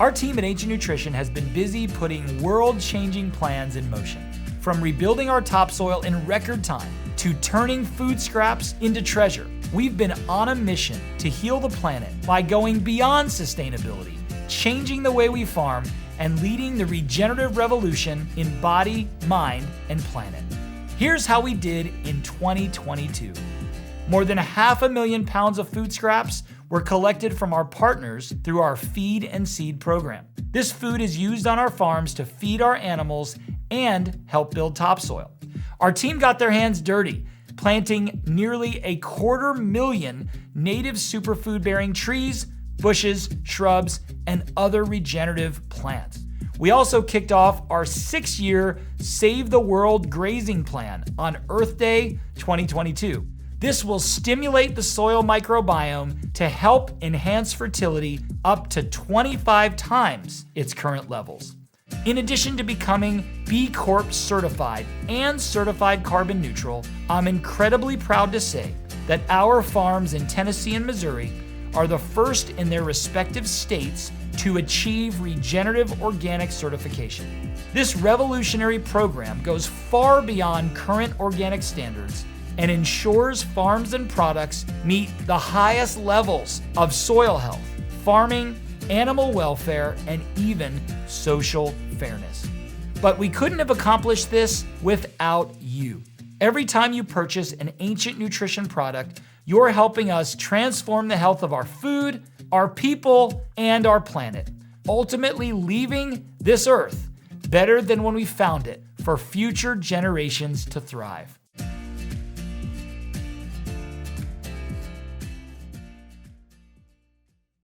Our team at Ancient Nutrition has been busy putting world-changing plans in motion. From rebuilding our topsoil in record time to turning food scraps into treasure, we've been on a mission to heal the planet by going beyond sustainability, changing the way we farm, and leading the regenerative revolution in body, mind, and planet. Here's how we did in 2022. More than 500,000 pounds of food scraps were collected from our partners through our Feed and Seed program. This food is used on our farms to feed our animals and help build topsoil. Our team got their hands dirty, planting nearly 250,000 native superfood-bearing trees, bushes, shrubs, and other regenerative plants. We also kicked off our 6-year Save the World grazing plan on Earth Day 2022. This will stimulate the soil microbiome to help enhance fertility up to 25 times its current levels. In addition to becoming B Corp certified and certified carbon neutral, I'm incredibly proud to say that our farms in Tennessee and Missouri are the first in their respective states to achieve regenerative organic certification. This revolutionary program goes far beyond current organic standards and ensures farms and products meet the highest levels of soil health, farming, animal welfare, and even social fairness. But we couldn't have accomplished this without you. Every time you purchase an Ancient Nutrition product, you're helping us transform the health of our food, our people, and our planet, ultimately leaving this earth better than when we found it for future generations to thrive.